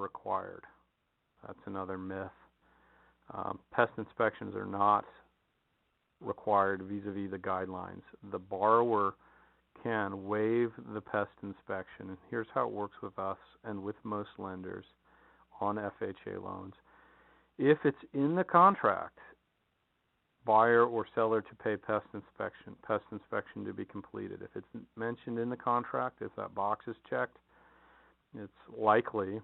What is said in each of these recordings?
required. That's another myth. Pest inspections are not required vis-a-vis the guidelines. The borrower can waive the pest inspection, and here's how it works with us and with most lenders on FHA loans. If it's in the contract, buyer or seller to pay pest inspection to be completed. If it's mentioned in the contract, if that box is checked, it's likely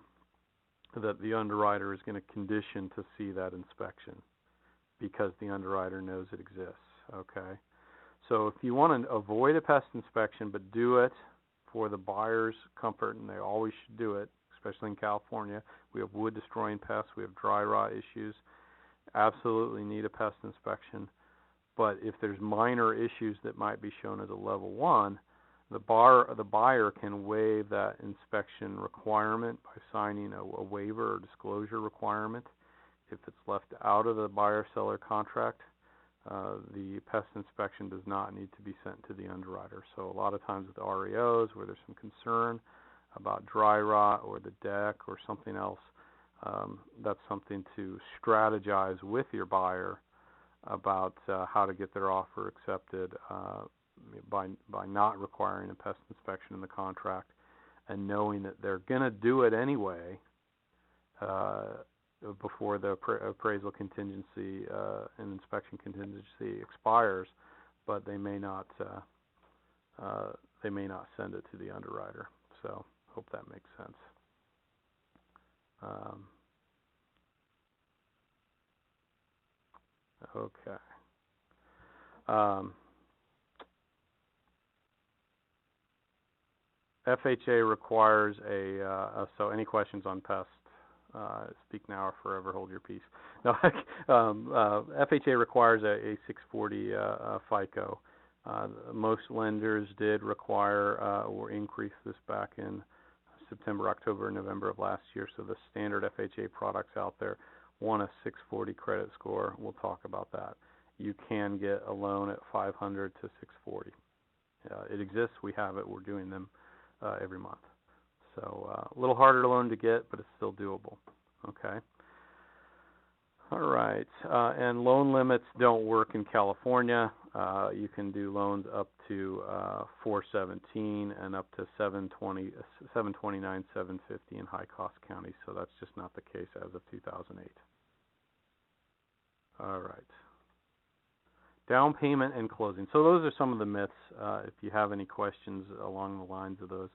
that the underwriter is going to condition to see that inspection because the underwriter knows it exists, okay? So if you want to avoid a pest inspection but do it for the buyer's comfort, and they always should do it, especially in California, we have wood destroying pests, we have dry rot issues, absolutely need a pest inspection. But if there's minor issues that might be shown as a level 1, the buyer can waive that inspection requirement by signing a waiver or disclosure requirement. If it's left out of the buyer-seller contract, the pest inspection does not need to be sent to the underwriter. So a lot of times with REOs where there's some concern about dry rot or the deck or something else, that's something to strategize with your buyer about how to get their offer accepted by not requiring a pest inspection in the contract and knowing that they're going to do it anyway before the appraisal contingency and inspection contingency expires, but they may not send it to the underwriter. So hope that makes sense. Okay. FHA requires so any questions on pests? Speak now or forever hold your peace. No, FHA requires a 640 FICO. Most lenders did require or increase this back in September, October, November of last year. So the standard FHA products out there want a 640 credit score. We'll talk about that. You can get a loan at 500 to 640. It exists. We have it. We're doing them every month. So a little harder loan to get, but it's still doable. Okay. All right. And loan limits don't work in California. You can do loans up to 417 and up to 720, 729, 750 in high-cost counties. So that's just not the case as of 2008. All right. Down payment and closing. So those are some of the myths. If you have any questions along the lines of those,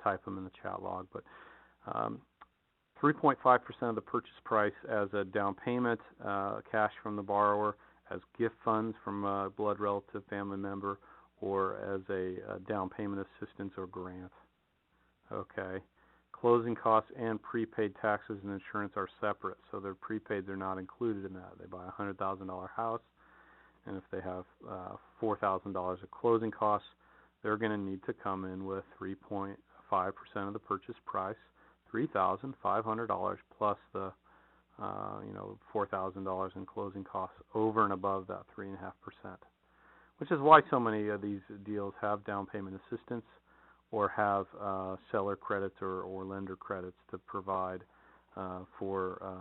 type them in the chat log. But 3.5% of the purchase price as a down payment, cash from the borrower, as gift funds from a blood relative, family member, or as a down payment assistance or grant. Okay. Closing costs and prepaid taxes and insurance are separate, so their prepaids are not included in that. They buy a $100,000 house, and if they have $4,000 of closing costs, they're going to need to come in with 3.5% of the purchase price, $3,500 plus the $4,000 in closing costs over and above that 3.5%, which is why so many of these deals have down payment assistance or have seller credits or lender credits to provide for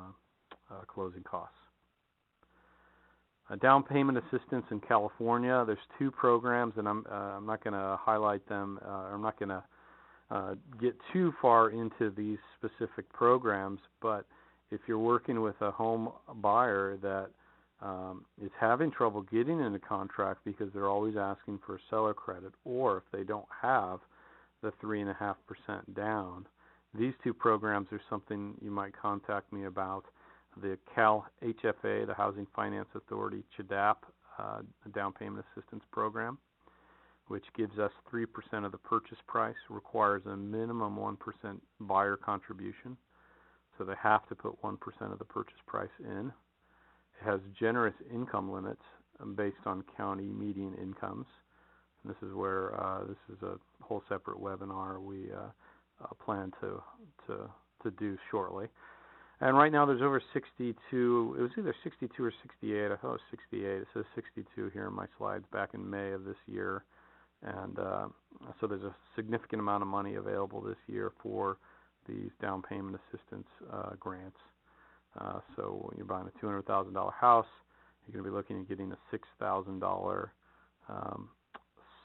closing costs. Down payment assistance in California, there's two programs, and I'm not going to highlight them. I'm not going to get too far into these specific programs, but if you're working with a home buyer that is having trouble getting into contract because they're always asking for a seller credit, or if they don't have the 3.5% down, these two programs are something you might contact me about. The Cal HFA, the Housing Finance Authority, CHDAP, down payment assistance program, which gives us 3% of the purchase price, requires a minimum 1% buyer contribution. So they have to put 1% of the purchase price in. It has generous income limits based on county median incomes. And this is where this is a whole separate webinar we plan to do shortly. And right now there's over 62, it was either 62 or 68, I thought it was 68. It says 62 here in my slides back in May of this year. And so there's a significant amount of money available this year for these down payment assistance grants. So when you're buying a $200,000 house, you're going to be looking at getting a $6,000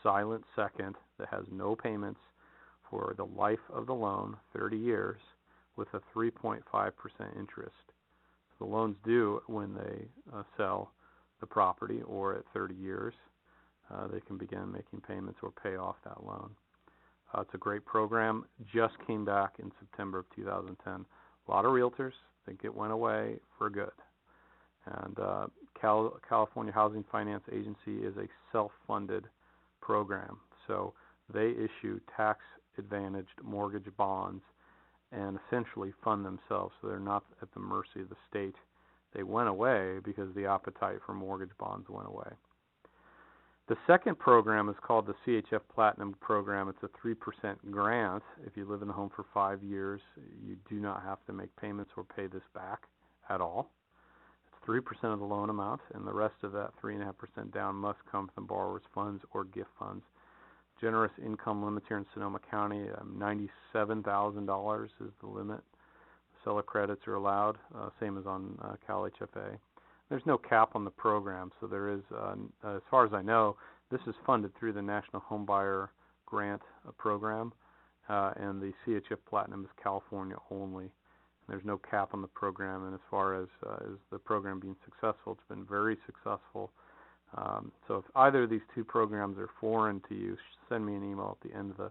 silent second that has no payments for the life of the loan, 30 years, with a 3.5% interest. The loan's due when they sell the property, or at 30 years, they can begin making payments or pay off that loan. It's a great program. Just came back in September of 2010. A lot of realtors think it went away for good. And California Housing Finance Agency is a self-funded program. So they issue tax-advantaged mortgage bonds and essentially fund themselves, so they're not at the mercy of the state. They went away because the appetite for mortgage bonds went away. The second program is called the CHF Platinum Program. It's a 3% grant. If you live in the home for 5 years, you do not have to make payments or pay this back at all. It's 3% of the loan amount, and the rest of that 3.5% down must come from borrower's funds or gift funds. Generous income limits here in Sonoma County, $97,000 is the limit. Seller credits are allowed, same as on Cal HFA. There's no cap on the program, so there is, as far as I know, this is funded through the National Homebuyer Grant Program, and the CHF Platinum is California only. There's no cap on the program, and as far as the program being successful, it's been very successful. So if either of these two programs are foreign to you, send me an email at the end of the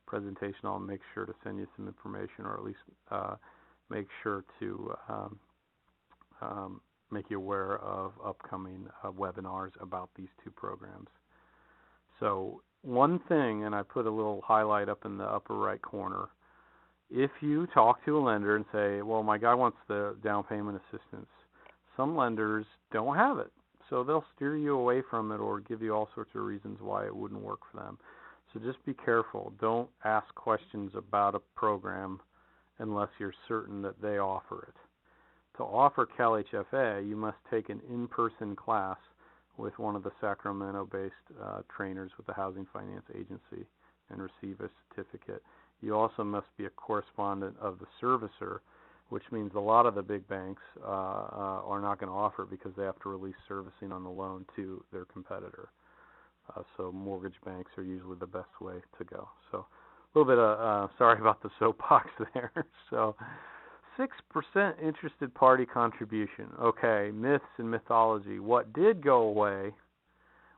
presentation. I'll make sure to send you some information, or at least make sure to make you aware of upcoming webinars about these two programs. So one thing, and I put a little highlight up in the upper right corner, if you talk to a lender and say, well, my guy wants the down payment assistance, some lenders don't have it. So they'll steer you away from it or give you all sorts of reasons why it wouldn't work for them. So just be careful. Don't ask questions about a program unless you're certain that they offer it. To offer Cal HFA, you must take an in-person class with one of the Sacramento-based trainers with the Housing Finance Agency and receive a certificate. You also must be a correspondent of the servicer, which means a lot of the big banks are not going to offer it because they have to release servicing on the loan to their competitor. So mortgage banks are usually the best way to go. So a little bit of, sorry about the soapbox there. So 6% interested party contribution. Okay, myths and mythology. What did go away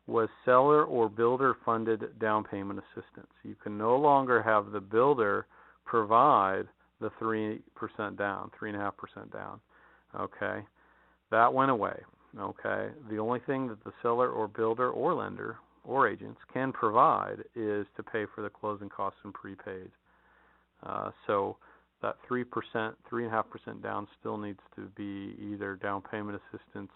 was seller or builder funded down payment assistance. You can no longer have the builder provide the 3% down, 3.5% down. Okay, that went away. Okay, the only thing that the seller or builder or lender or agents can provide is to pay for the closing costs and prepaid. So that 3%, 3.5% down still needs to be either down payment assistance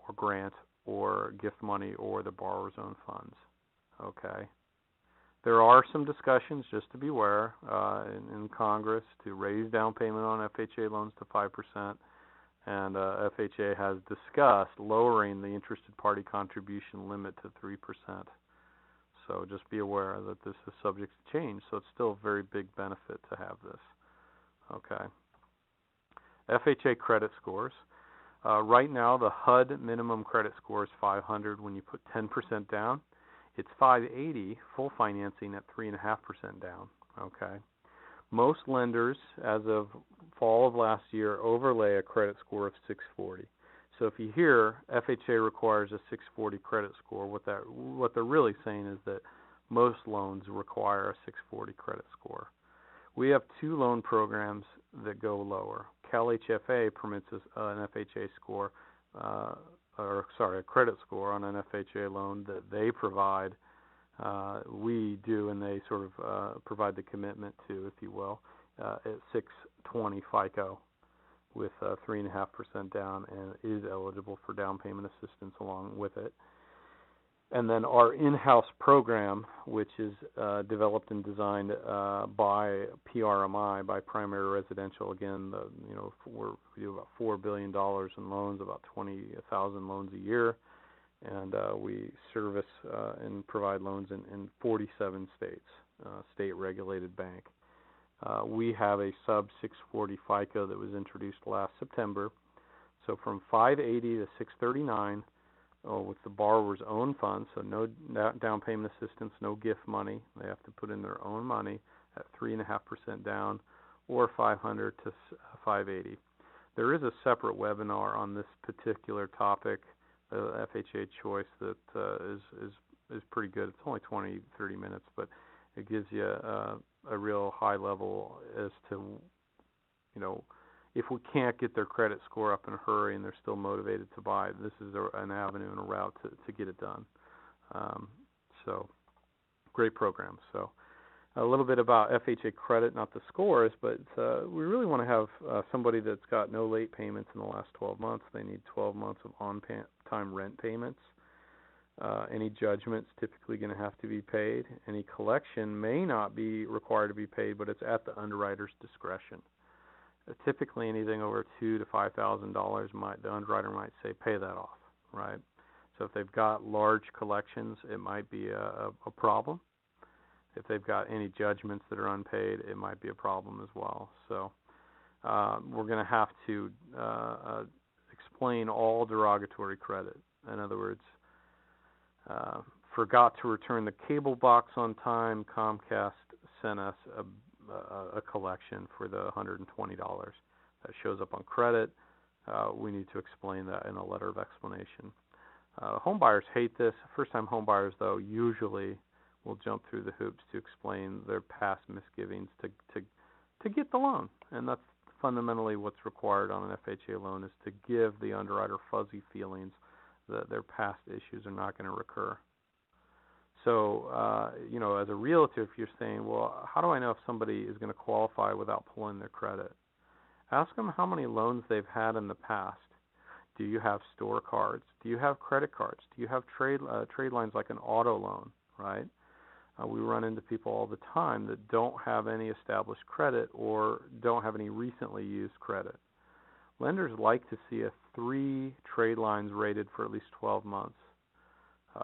or grant or gift money or the borrower's own funds. Okay. There are some discussions, just to be aware, in Congress to raise down payment on FHA loans to 5%, and FHA has discussed lowering the interested party contribution limit to 3%. So just be aware that this is subject to change, so it's still a very big benefit to have this. Okay. FHA credit scores. Right now, the HUD minimum credit score is 500 when you put 10% down. It's 580 full financing at 3.5% down. Okay. Most lenders, as of fall of last year, overlay a credit score of 640. So if you hear FHA requires a 640 credit score, what they're really saying is that most loans require a 640 credit score. We have two loan programs that go lower. Cal HFA permits us an FHA score, a credit score on an FHA loan that they provide. We do, and they sort of provide the commitment to, if you will, at 620 FICO with 3.5% down, and is eligible for down payment assistance along with it. And then our in-house program, which is developed and designed by PRMI, by Primary Residential. Again, we do about $4 billion in loans, about 20,000 loans a year, and we service and provide loans in 47 states, state-regulated bank. We have a sub 640 FICO that was introduced last September. So from 580 to 639 with the borrower's own funds, so no down payment assistance, no gift money. They have to put in their own money at 3.5% down, or 500 to 580. There is a separate webinar on this particular topic, FHA choice, that is pretty good. It's only 20-30 minutes, but it gives you a real high level as to, if we can't get their credit score up in a hurry and they're still motivated to buy, this is an avenue and a route to get it done. So great program. So a little bit about FHA credit, not the scores, but we really want to have somebody that's got no late payments in the last 12 months. They need 12 months of on-time rent payments. Any judgment's typically going to have to be paid. Any collection may not be required to be paid, but it's at the underwriter's discretion. Typically, anything over $2,000 to $5,000, the underwriter might say, pay that off, right? So if they've got large collections, it might be a problem. If they've got any judgments that are unpaid, it might be a problem as well. So we're going to have to explain all derogatory credit. In other words, forgot to return the cable box on time, Comcast sent us a collection for the $120. That shows up on credit. We need to explain that in a letter of explanation. Home buyers hate this. First-time home buyers, though, usually will jump through the hoops to explain their past misgivings to get the loan. And that's fundamentally what's required on an FHA loan, is to give the underwriter fuzzy feelings that their past issues are not going to recur. So, as a realtor, if you're saying, well, how do I know if somebody is going to qualify without pulling their credit? Ask them how many loans they've had in the past. Do you have store cards? Do you have credit cards? Do you have trade lines like an auto loan, right? We run into people all the time that don't have any established credit or don't have any recently used credit. Lenders like to see 3 trade lines rated for at least 12 months.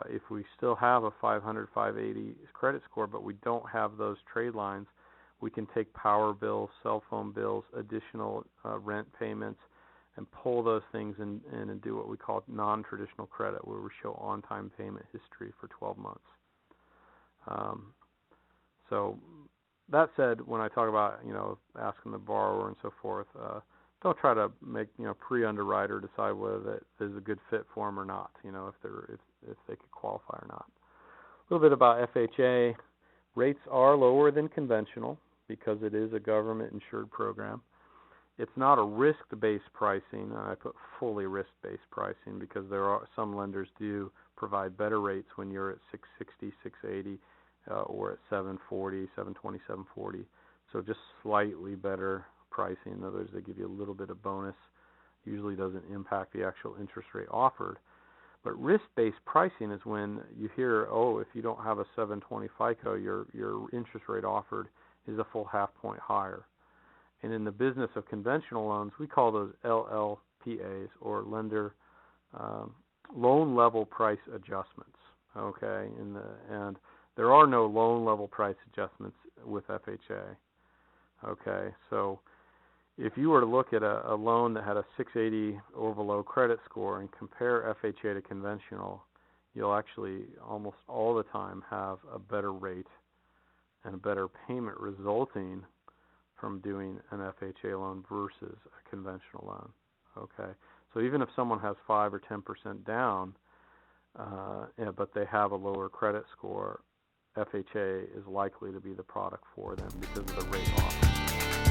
If we still have a 500, 580 credit score, but we don't have those trade lines, we can take power bills, cell phone bills, additional rent payments, and pull those things in and do what we call non-traditional credit, where we show on-time payment history for 12 months. So that said, when I talk about, asking the borrower and so forth, don't try to make, pre-underwriter decide whether that is a good fit for them or not, if they could qualify or not. A little bit about FHA. Rates are lower than conventional because it is a government-insured program. It's not a risk-based pricing. I put fully risk-based pricing because some lenders do provide better rates when you're at 660, 680, or at 740, 720, 740. So just slightly better pricing. In other words, they give you a little bit of bonus. Usually doesn't impact the actual interest rate offered. But risk-based pricing is when you hear, if you don't have a 720 FICO, your interest rate offered is a full half point higher. And in the business of conventional loans, we call those LLPAs, or lender loan level price adjustments. Okay, and there are no loan level price adjustments with FHA. Okay, so if you were to look at a loan that had a 680 or below credit score and compare FHA to conventional, you'll actually almost all the time have a better rate and a better payment resulting from doing an FHA loan versus a conventional loan. Okay, so even if someone has 5 or 10% down, but they have a lower credit score, FHA is likely to be the product for them because of the rate offered.